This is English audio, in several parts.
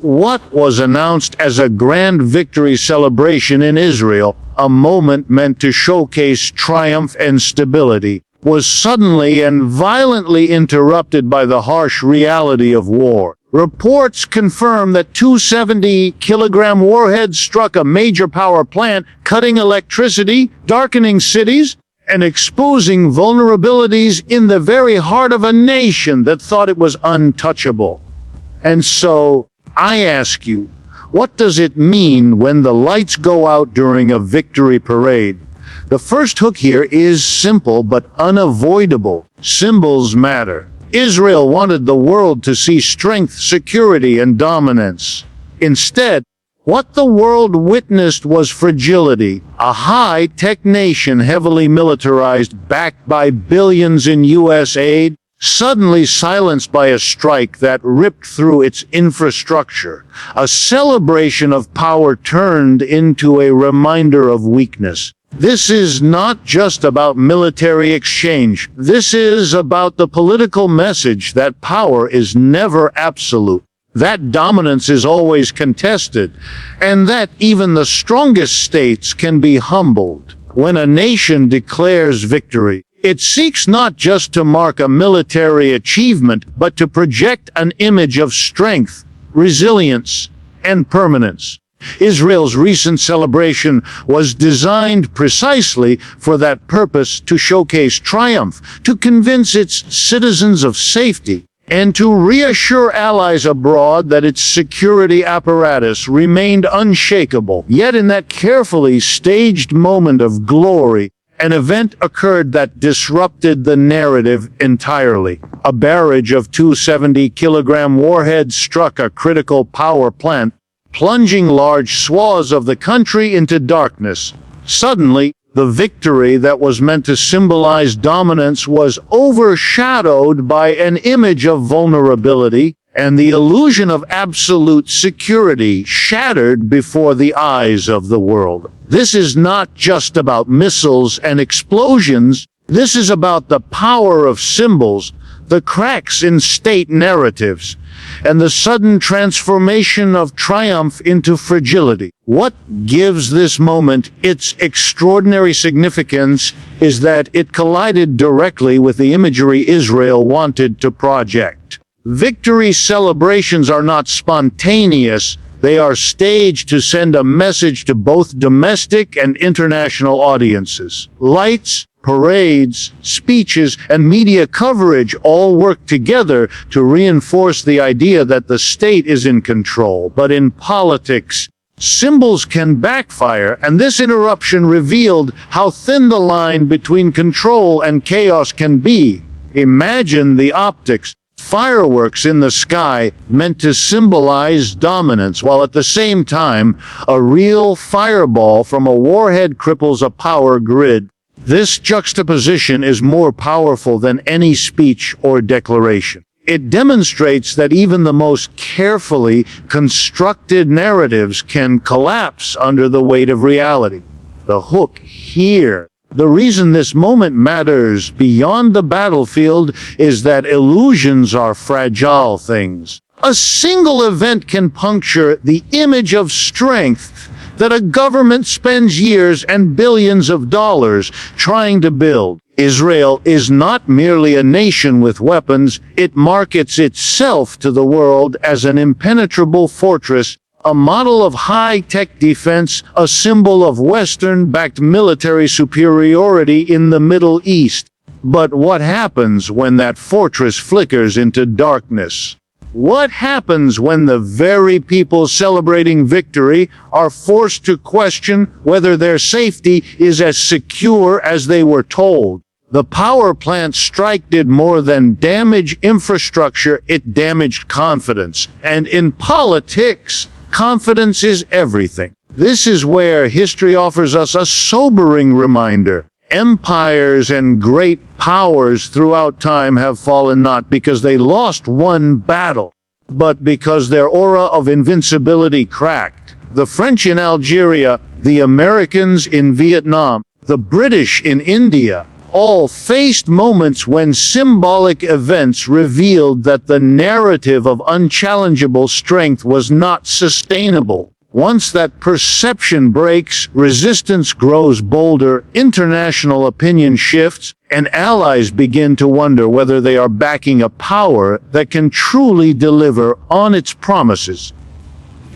what was announced as a grand victory celebration in Israel, a moment meant to showcase triumph and stability, was suddenly and violently interrupted by the harsh reality of war. Reports confirm that 270-kilogram warheads struck a major power plant, cutting electricity, darkening cities, and exposing vulnerabilities in the very heart of a nation that thought it was untouchable. And so, I ask you, what does it mean when the lights go out during a victory parade? The first hook here is simple but unavoidable. Symbols matter. Israel wanted the world to see strength, security, and dominance. Instead, what the world witnessed was fragility. A high-tech nation heavily militarized, backed by billions in U.S. aid, suddenly silenced by a strike that ripped through its infrastructure. A celebration of power turned into a reminder of weakness. This is not just about military exchange. This is about the political message that power is never absolute, that dominance is always contested, and that even the strongest states can be humbled. When a nation declares victory, it seeks not just to mark a military achievement, but to project an image of strength, resilience, and permanence. Israel's recent celebration was designed precisely for that purpose, to showcase triumph, to convince its citizens of safety, and to reassure allies abroad that its security apparatus remained unshakable. Yet in that carefully staged moment of glory, an event occurred that disrupted the narrative entirely. A barrage of 270-kilogram warheads struck a critical power plant, plunging large swaths of the country into darkness. Suddenly, the victory that was meant to symbolize dominance was overshadowed by an image of vulnerability, and the illusion of absolute security shattered before the eyes of the world. This is not just about missiles and explosions. This is about the power of symbols, the cracks in state narratives, and the sudden transformation of triumph into fragility. What gives this moment its extraordinary significance is that it collided directly with the imagery Israel wanted to project. Victory celebrations are not spontaneous. They are staged to send a message to both domestic and international audiences. Lights, parades, speeches, and media coverage all work together to reinforce the idea that the state is in control. But in politics, symbols can backfire, and this interruption revealed how thin the line between control and chaos can be. Imagine the optics. Fireworks in the sky meant to symbolize dominance, while at the same time, a real fireball from a warhead cripples a power grid. This juxtaposition is more powerful than any speech or declaration. It demonstrates that even the most carefully constructed narratives can collapse under the weight of reality. The hook here. The reason this moment matters beyond the battlefield is that illusions are fragile things. A single event can puncture the image of strength that a government spends years and billions of dollars trying to build. Israel is not merely a nation with weapons. It markets itself to the world as an impenetrable fortress, a model of high-tech defense, a symbol of Western-backed military superiority in the Middle East. But what happens when that fortress flickers into darkness? What happens when the very people celebrating victory are forced to question whether their safety is as secure as they were told? The power plant strike did more than damage infrastructure, it damaged confidence. And in politics, confidence is everything. This is where history offers us a sobering reminder. Empires and great powers throughout time have fallen not because they lost one battle, but because their aura of invincibility cracked. The French in Algeria, the Americans in Vietnam, the British in India, all faced moments when symbolic events revealed that the narrative of unchallengeable strength was not sustainable. Once that perception breaks, resistance grows bolder, international opinion shifts, and allies begin to wonder whether they are backing a power that can truly deliver on its promises.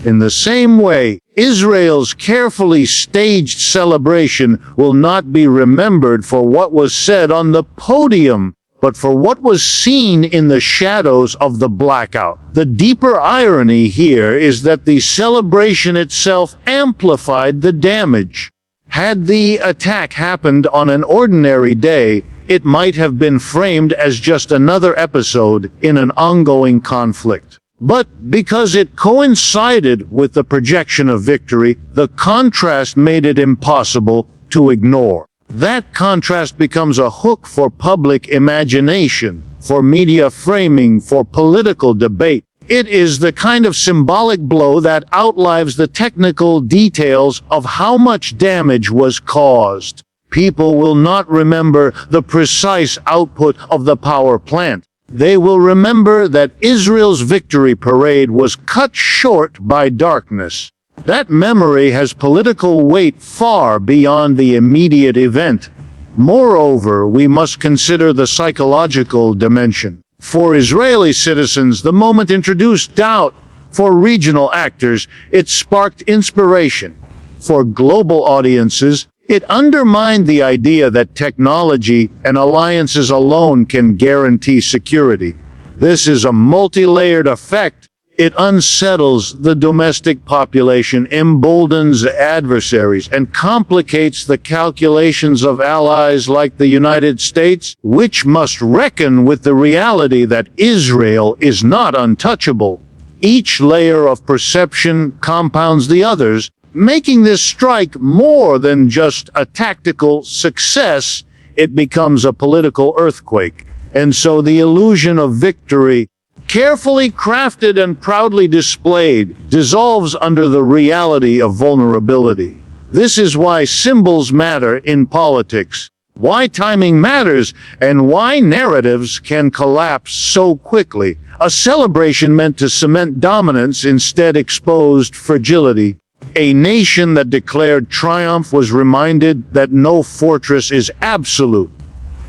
In the same way, Israel's carefully staged celebration will not be remembered for what was said on the podium, but for what was seen in the shadows of the blackout. The deeper irony here is that the celebration itself amplified the damage. Had the attack happened on an ordinary day, it might have been framed as just another episode in an ongoing conflict. But because it coincided with the projection of victory, the contrast made it impossible to ignore. That contrast becomes a hook for public imagination, for media framing, for political debate. It is the kind of symbolic blow that outlives the technical details of how much damage was caused. People will not remember the precise output of the power plant. They will remember that Israel's victory parade was cut short by darkness. That memory has political weight far beyond the immediate event. Moreover, we must consider the psychological dimension. For Israeli citizens, the moment introduced doubt. For regional actors, it sparked inspiration. For global audiences, it undermined the idea that technology and alliances alone can guarantee security. This is a multi-layered effect. It unsettles the domestic population, emboldens adversaries, and complicates the calculations of allies like the United States, which must reckon with the reality that Israel is not untouchable. Each layer of perception compounds the others, making this strike more than just a tactical success. It becomes a political earthquake. And so the illusion of victory, carefully crafted and proudly displayed, dissolves under the reality of vulnerability. This is why symbols matter in politics, why timing matters, and why narratives can collapse so quickly. A celebration meant to cement dominance instead exposed fragility. A nation that declared triumph was reminded that no fortress is absolute.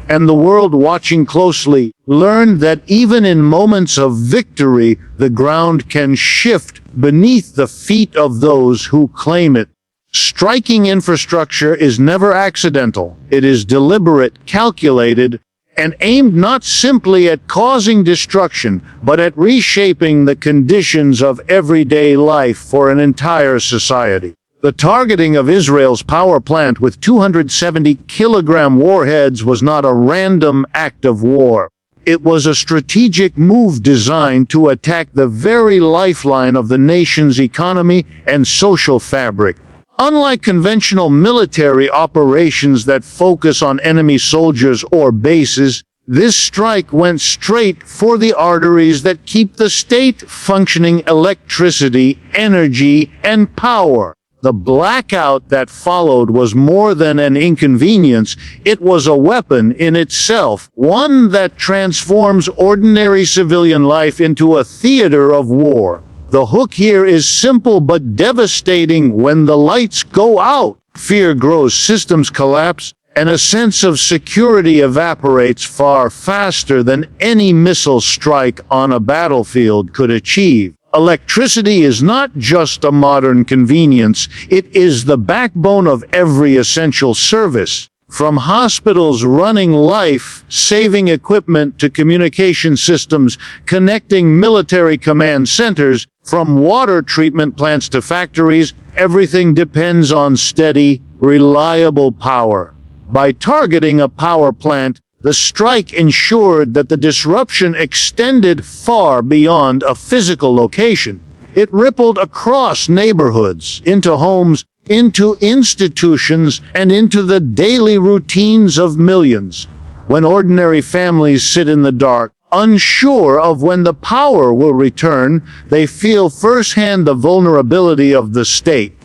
And the world, watching closely, learned that even in moments of victory, the ground can shift beneath the feet of those who claim it. Striking infrastructure is never accidental. It is deliberate, calculated, and aimed not simply at causing destruction, but at reshaping the conditions of everyday life for an entire society. The targeting of Israel's power plant with 270-kilogram warheads was not a random act of war. It was a strategic move designed to attack the very lifeline of the nation's economy and social fabric. Unlike conventional military operations that focus on enemy soldiers or bases, this strike went straight for the arteries that keep the state functioning: electricity, energy, and power. The blackout that followed was more than an inconvenience. It was a weapon in itself, one that transforms ordinary civilian life into a theater of war. The hook here is simple but devastating. When the lights go out, fear grows, systems collapse, and a sense of security evaporates far faster than any missile strike on a battlefield could achieve. Electricity is not just a modern convenience, it is the backbone of every essential service. From hospitals running life-saving equipment to communication systems connecting military command centers, from water treatment plants to factories, everything depends on steady, reliable power. By targeting a power plant, the strike ensured that the disruption extended far beyond a physical location. It rippled across neighborhoods, into homes, into institutions, and into the daily routines of millions. When ordinary families sit in the dark, unsure of when the power will return, they feel firsthand the vulnerability of the state.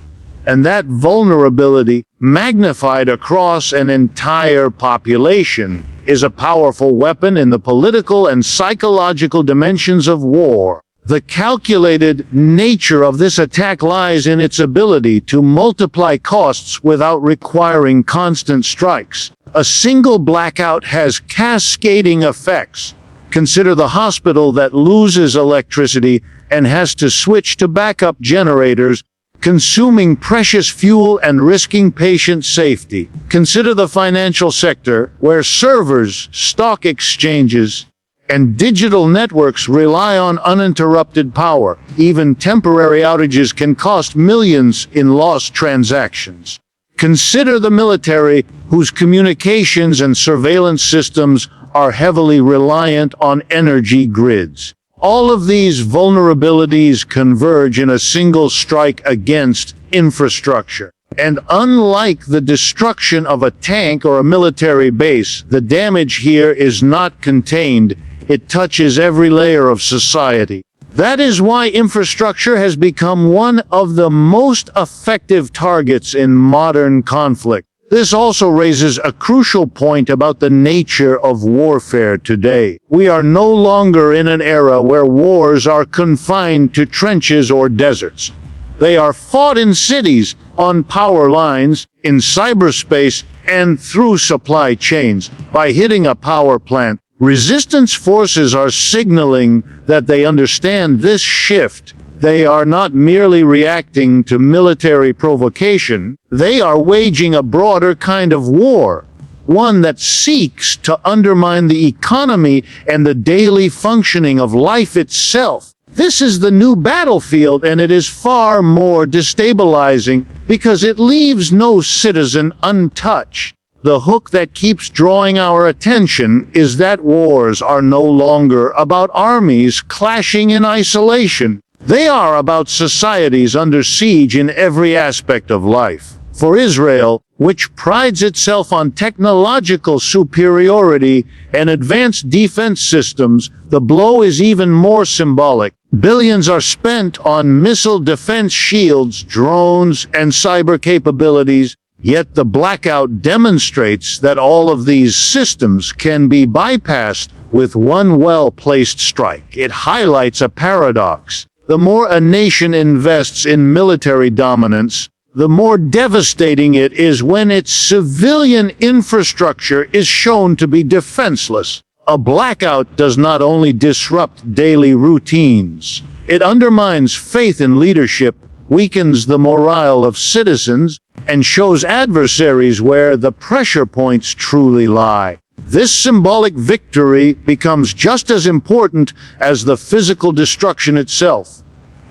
And that vulnerability magnified across an entire population, is a powerful weapon in the political and psychological dimensions of war. The calculated nature of this attack lies in its ability to multiply costs without requiring constant strikes. A single blackout has cascading effects. Consider the hospital that loses electricity and has to switch to backup generators, consuming precious fuel and risking patient safety. Consider the financial sector, where servers, stock exchanges, and digital networks rely on uninterrupted power. Even temporary outages can cost millions in lost transactions. Consider the military, whose communications and surveillance systems are heavily reliant on energy grids. All of these vulnerabilities converge in a single strike against infrastructure. And unlike the destruction of a tank or a military base, the damage here is not contained. It touches every layer of society. That is why infrastructure has become one of the most effective targets in modern conflict. This also raises a crucial point about the nature of warfare today. We are no longer in an era where wars are confined to trenches or deserts. They are fought in cities, on power lines, in cyberspace, and through supply chains. By hitting a power plant, resistance forces are signaling that they understand this shift. They are not merely reacting to military provocation, they are waging a broader kind of war, one that seeks to undermine the economy and the daily functioning of life itself. This is the new battlefield, and it is far more destabilizing because it leaves no citizen untouched. The hook that keeps drawing our attention is that wars are no longer about armies clashing in isolation. They are about societies under siege in every aspect of life. For Israel, which prides itself on technological superiority and advanced defense systems, the blow is even more symbolic. Billions are spent on missile defense shields, drones, and cyber capabilities, yet the blackout demonstrates that all of these systems can be bypassed with one well-placed strike. It highlights a paradox. The more a nation invests in military dominance, the more devastating it is when its civilian infrastructure is shown to be defenseless. A blackout does not only disrupt daily routines, it undermines faith in leadership, weakens the morale of citizens, and shows adversaries where the pressure points truly lie. This symbolic victory becomes just as important as the physical destruction itself.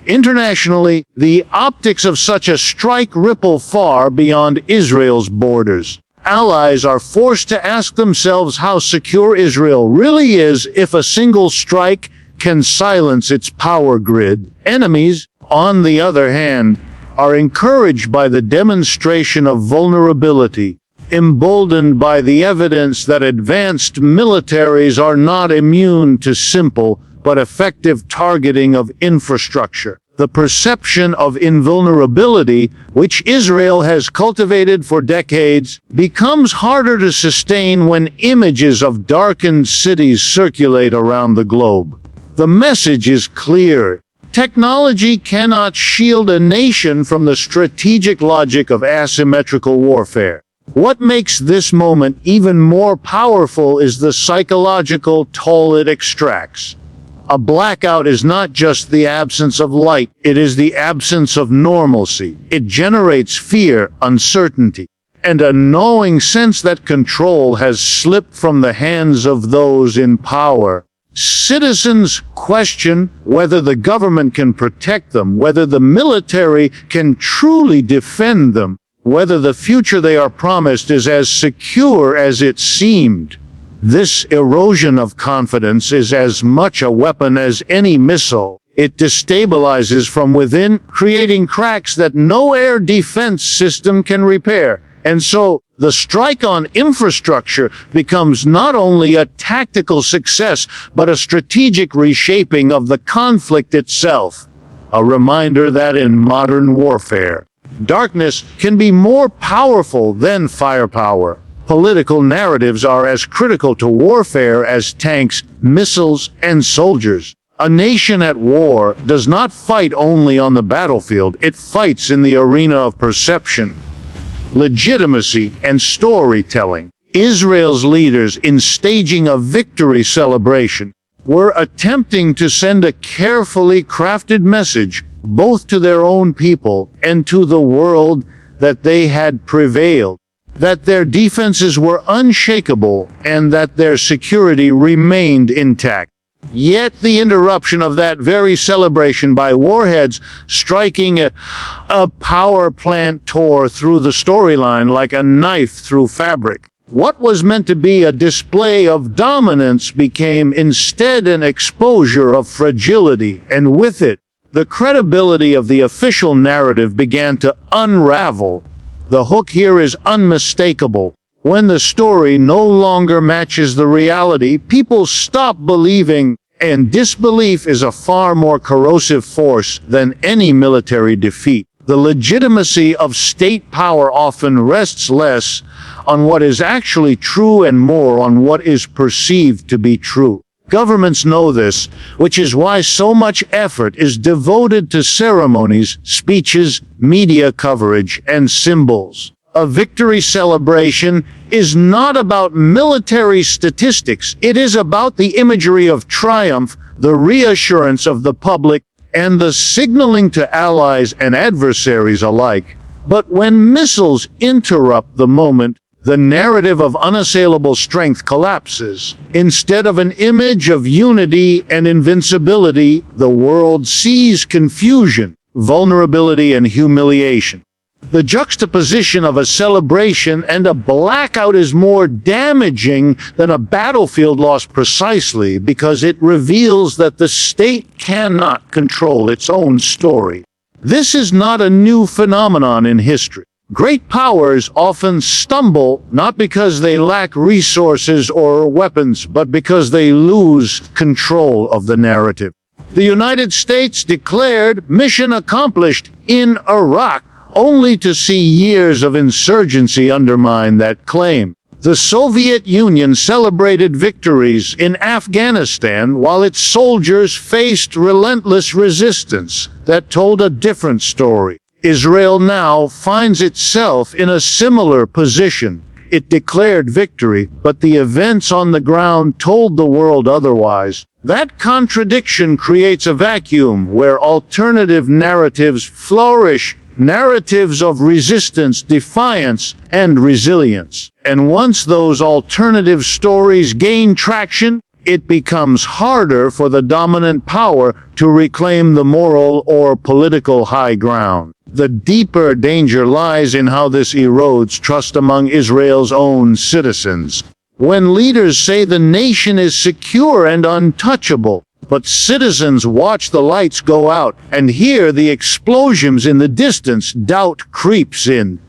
Internationally, the optics of such a strike ripple far beyond Israel's borders. Allies are forced to ask themselves how secure Israel really is if a single strike can silence its power grid. Enemies, on the other hand, are encouraged by the demonstration of vulnerability, emboldened by the evidence that advanced militaries are not immune to simple but effective targeting of infrastructure. The perception of invulnerability, which Israel has cultivated for decades, becomes harder to sustain when images of darkened cities circulate around the globe. The message is clear. Technology cannot shield a nation from the strategic logic of asymmetrical warfare. What makes this moment even more powerful is the psychological toll it extracts. A blackout is not just the absence of light, it is the absence of normalcy. It generates fear, uncertainty, and a gnawing sense that control has slipped from the hands of those in power. Citizens question whether the government can protect them, whether the military can truly defend them, whether the future they are promised is as secure as it seemed. This erosion of confidence is as much a weapon as any missile. It destabilizes from within, creating cracks that no air defense system can repair. And so, the strike on infrastructure becomes not only a tactical success, but a strategic reshaping of the conflict itself. A reminder that in modern warfare, Darkness can be more powerful than firepower. Political narratives are as critical to warfare as tanks, missiles, and soldiers. A nation at war does not fight only on the battlefield, it fights in the arena of perception, legitimacy, and storytelling. Israel's leaders, in staging a victory celebration, were attempting to send a carefully crafted message both to their own people and to the world that they had prevailed, that their defenses were unshakable, and that their security remained intact. Yet the interruption of that very celebration by warheads striking a power plant tore through the storyline like a knife through fabric. What was meant to be a display of dominance became instead an exposure of fragility, and with it, the credibility of the official narrative began to unravel. The hook here is unmistakable. When the story no longer matches the reality, people stop believing, and disbelief is a far more corrosive force than any military defeat. The legitimacy of state power often rests less on what is actually true and more on what is perceived to be true. Governments know this, which is why so much effort is devoted to ceremonies, speeches, media coverage, and symbols. A victory celebration is not about military statistics. It is about the imagery of triumph, the reassurance of the public, and the signaling to allies and adversaries alike. But when missiles interrupt the moment, the narrative of unassailable strength collapses. Instead of an image of unity and invincibility, the world sees confusion, vulnerability, and humiliation. The juxtaposition of a celebration and a blackout is more damaging than a battlefield loss precisely because it reveals that the state cannot control its own story. This is not a new phenomenon in history. Great powers often stumble not because they lack resources or weapons, but because they lose control of the narrative. The United States declared mission accomplished in Iraq, only to see years of insurgency undermine that claim. The Soviet Union celebrated victories in Afghanistan while its soldiers faced relentless resistance that told a different story. Israel now finds itself in a similar position. It declared victory, but the events on the ground told the world otherwise. That contradiction creates a vacuum where alternative narratives flourish, narratives of resistance, defiance, and resilience. And once those alternative stories gain traction, it becomes harder for the dominant power to reclaim the moral or political high ground. The deeper danger lies in how this erodes trust among Israel's own citizens. When leaders say the nation is secure and untouchable, but citizens watch the lights go out and hear the explosions in the distance, doubt creeps in.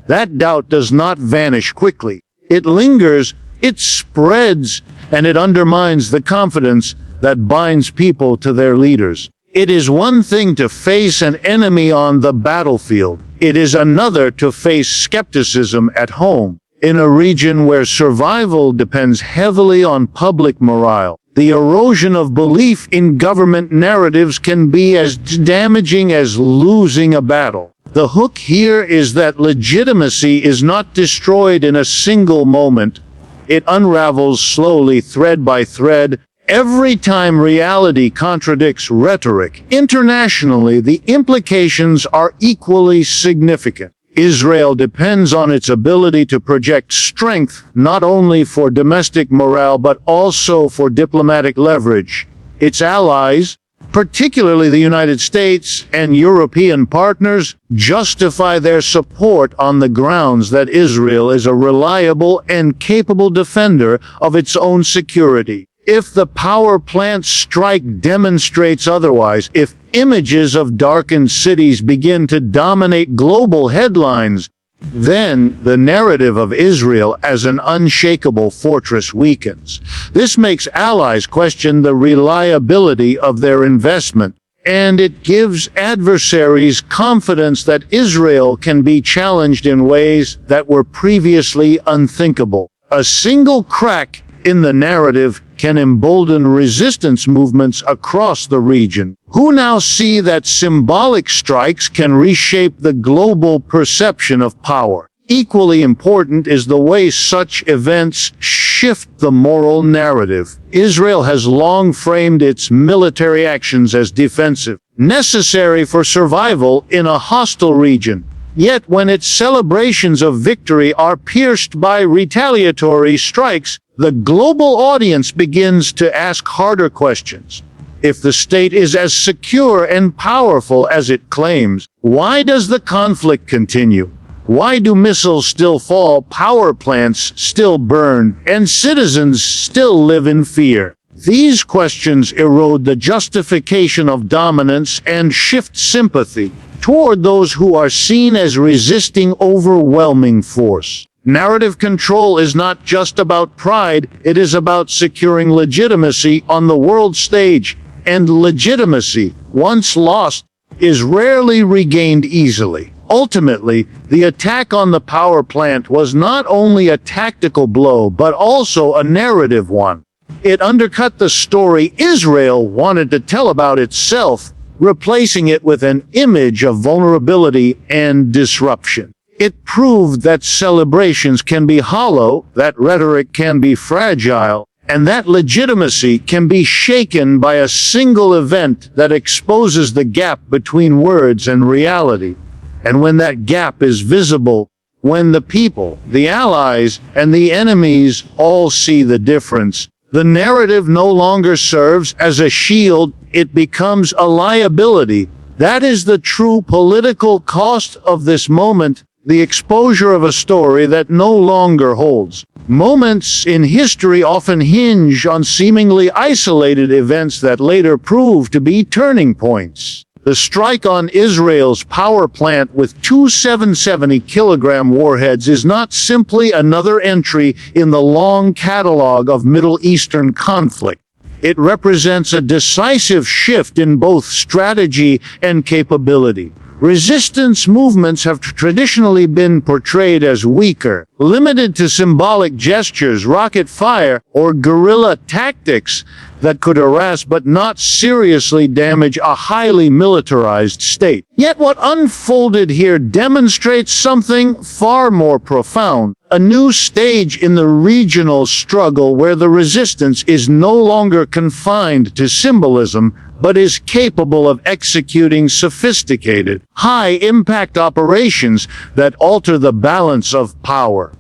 That doubt does not vanish quickly. It lingers, it spreads, and it undermines the confidence that binds people to their leaders. It is one thing to face an enemy on the battlefield. It is another to face skepticism at home. In a region where survival depends heavily on public morale, the erosion of belief in government narratives can be as damaging as losing a battle. The hook here is that legitimacy is not destroyed in a single moment. It unravels slowly, thread by thread. Every time reality contradicts rhetoric, internationally, the implications are equally significant. Israel depends on its ability to project strength, not only for domestic morale, but also for diplomatic leverage. Its allies, particularly the United States and European partners, justify their support on the grounds that Israel is a reliable and capable defender of its own security. If the power plant strike demonstrates otherwise, if images of darkened cities begin to dominate global headlines, then the narrative of Israel as an unshakable fortress weakens. This makes allies question the reliability of their investment, and it gives adversaries confidence that Israel can be challenged in ways that were previously unthinkable. A single crack in the narrative can embolden resistance movements across the region, who now see that symbolic strikes can reshape the global perception of power. Equally important is the way such events shift the moral narrative. Israel has long framed its military actions as defensive, necessary for survival in a hostile region. Yet when its celebrations of victory are pierced by retaliatory strikes, the global audience begins to ask harder questions. If the state is as secure and powerful as it claims, why does the conflict continue? Why do missiles still fall, power plants still burn, and citizens still live in fear? These questions erode the justification of dominance and shift sympathy toward those who are seen as resisting overwhelming force. Narrative control is not just about pride, it is about securing legitimacy on the world stage, and legitimacy, once lost, is rarely regained easily. Ultimately, the attack on the power plant was not only a tactical blow, but also a narrative one. It undercut the story Israel wanted to tell about itself, replacing it with an image of vulnerability and disruption. It proved that celebrations can be hollow, that rhetoric can be fragile, and that legitimacy can be shaken by a single event that exposes the gap between words and reality. And when that gap is visible, when the people, the allies, and the enemies all see the difference, the narrative no longer serves as a shield, it becomes a liability. That is the true political cost of this moment, the exposure of a story that no longer holds. Moments in history often hinge on seemingly isolated events that later prove to be turning points. The strike on Israel's power plant with two 770-kilogram warheads is not simply another entry in the long catalog of Middle Eastern conflict. It represents a decisive shift in both strategy and capability. Resistance movements have traditionally been portrayed as weaker, limited to symbolic gestures, rocket fire, or guerrilla tactics that could harass but not seriously damage a highly militarized state. Yet what unfolded here demonstrates something far more profound, a new stage in the regional struggle where the resistance is no longer confined to symbolism, but is capable of executing sophisticated, high-impact operations that alter the balance of power.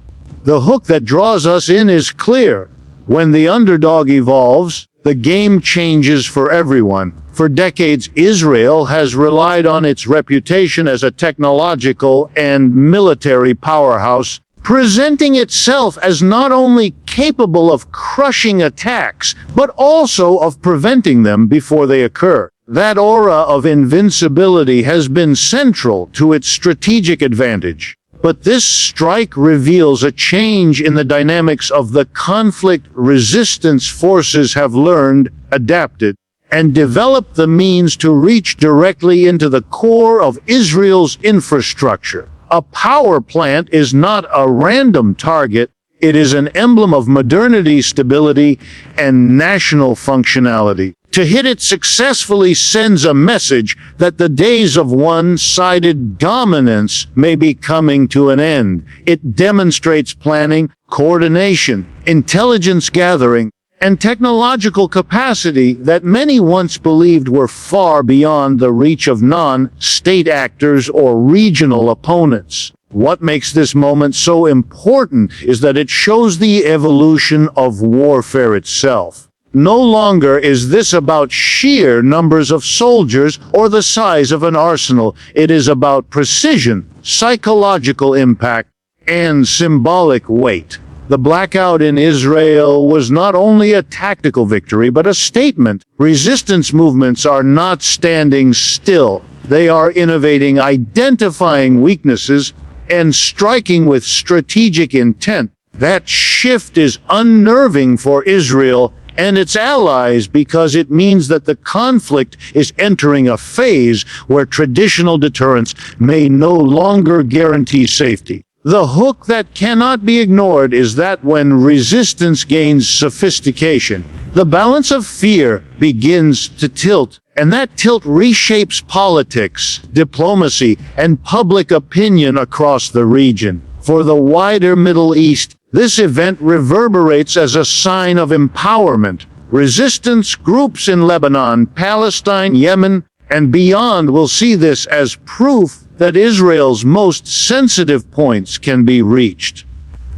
The hook that draws us in is clear. When the underdog evolves, the game changes for everyone. For decades, Israel has relied on its reputation as a technological and military powerhouse, presenting itself as not only capable of crushing attacks, but also of preventing them before they occur. That aura of invincibility has been central to its strategic advantage. But this strike reveals a change in the dynamics of the conflict. Resistance forces have learned, adapted, and developed the means to reach directly into the core of Israel's infrastructure. A power plant is not a random target. It is an emblem of modernity, stability, and national functionality. To hit it successfully sends a message that the days of one-sided dominance may be coming to an end. It demonstrates planning, coordination, intelligence gathering, and technological capacity that many once believed were far beyond the reach of non-state actors or regional opponents. What makes this moment so important is that it shows the evolution of warfare itself. No longer is this about sheer numbers of soldiers or the size of an arsenal. It is about precision, psychological impact, and symbolic weight. The blackout in Israel was not only a tactical victory, but a statement. Resistance movements are not standing still. They are innovating, identifying weaknesses, and striking with strategic intent. That shift is unnerving for Israel and its allies because it means that the conflict is entering a phase where traditional deterrence may no longer guarantee safety. The hook that cannot be ignored is that when resistance gains sophistication, the balance of fear begins to tilt, and that tilt reshapes politics, diplomacy, and public opinion across the region. For the wider Middle East, this event reverberates as a sign of empowerment. Resistance groups in Lebanon, Palestine, Yemen, and beyond will see this as proof that Israel's most sensitive points can be reached.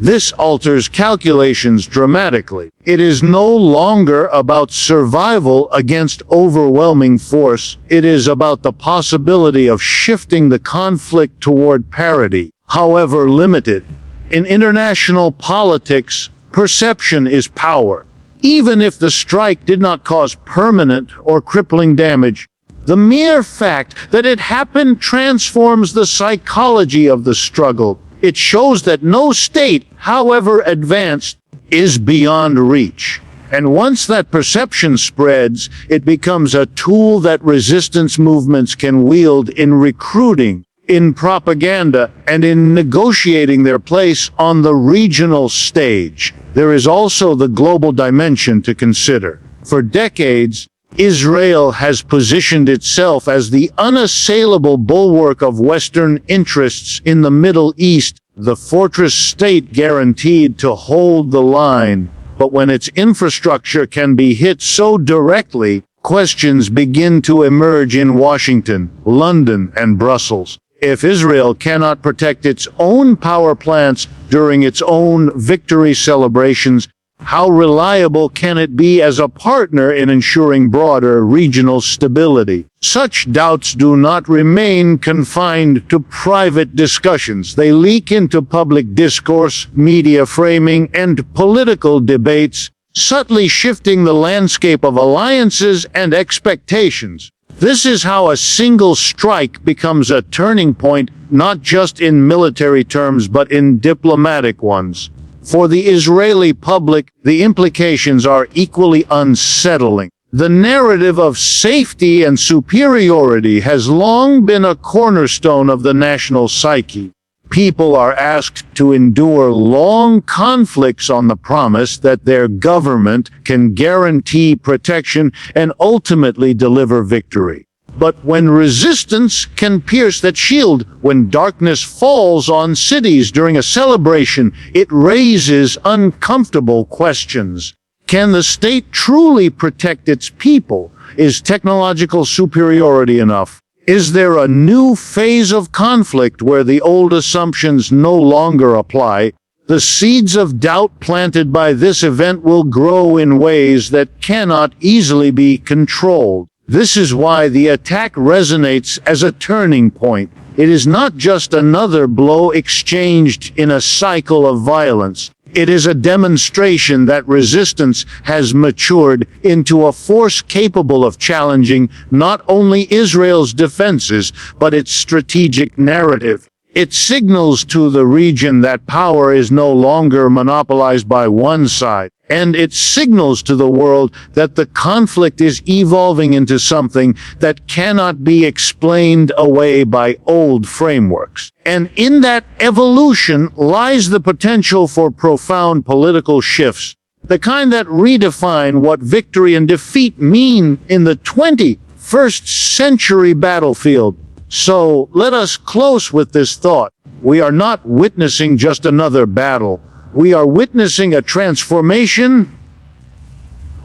This alters calculations dramatically. It is no longer about survival against overwhelming force. It is about the possibility of shifting the conflict toward parity, however limited. In international politics, perception is power. Even if the strike did not cause permanent or crippling damage, the mere fact that it happened transforms the psychology of the struggle. It shows that no state, however advanced, is beyond reach. And once that perception spreads, it becomes a tool that resistance movements can wield in recruiting, in propaganda, and in negotiating their place on the regional stage. There is also the global dimension to consider. For decades, Israel has positioned itself as the unassailable bulwark of Western interests in the Middle East, the fortress state guaranteed to hold the line. But when its infrastructure can be hit so directly, questions begin to emerge in Washington, London, and Brussels. If Israel cannot protect its own power plants during its own victory celebrations, how reliable can it be as a partner in ensuring broader regional stability? Such doubts do not remain confined to private discussions. They leak into public discourse, media framing, and political debates, subtly shifting the landscape of alliances and expectations. This is how a single strike becomes a turning point, not just in military terms, but in diplomatic ones. For the Israeli public, the implications are equally unsettling. The narrative of safety and superiority has long been a cornerstone of the national psyche. People are asked to endure long conflicts on the promise that their government can guarantee protection and ultimately deliver victory. But when resistance can pierce that shield, when darkness falls on cities during a celebration, it raises uncomfortable questions. Can the state truly protect its people? Is technological superiority enough? Is there a new phase of conflict where the old assumptions no longer apply? The seeds of doubt planted by this event will grow in ways that cannot easily be controlled. This is why the attack resonates as a turning point. It is not just another blow exchanged in a cycle of violence. It is a demonstration that resistance has matured into a force capable of challenging not only Israel's defenses, but its strategic narrative. It signals to the region that power is no longer monopolized by one side, and it signals to the world that the conflict is evolving into something that cannot be explained away by old frameworks. And in that evolution lies the potential for profound political shifts, the kind that redefine what victory and defeat mean in the 21st century battlefield. So let us close with this thought. We are not witnessing just another battle. We are witnessing a transformation,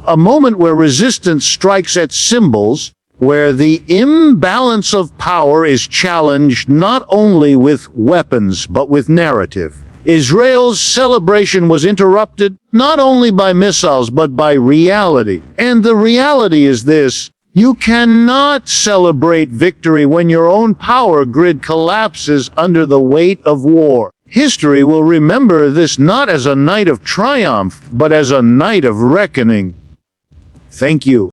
a moment where resistance strikes at symbols, where the imbalance of power is challenged not only with weapons, but with narrative. Israel's celebration was interrupted not only by missiles, but by reality. And the reality is this: you cannot celebrate victory when your own power grid collapses under the weight of war. History will remember this not as a night of triumph, but as a night of reckoning. Thank you.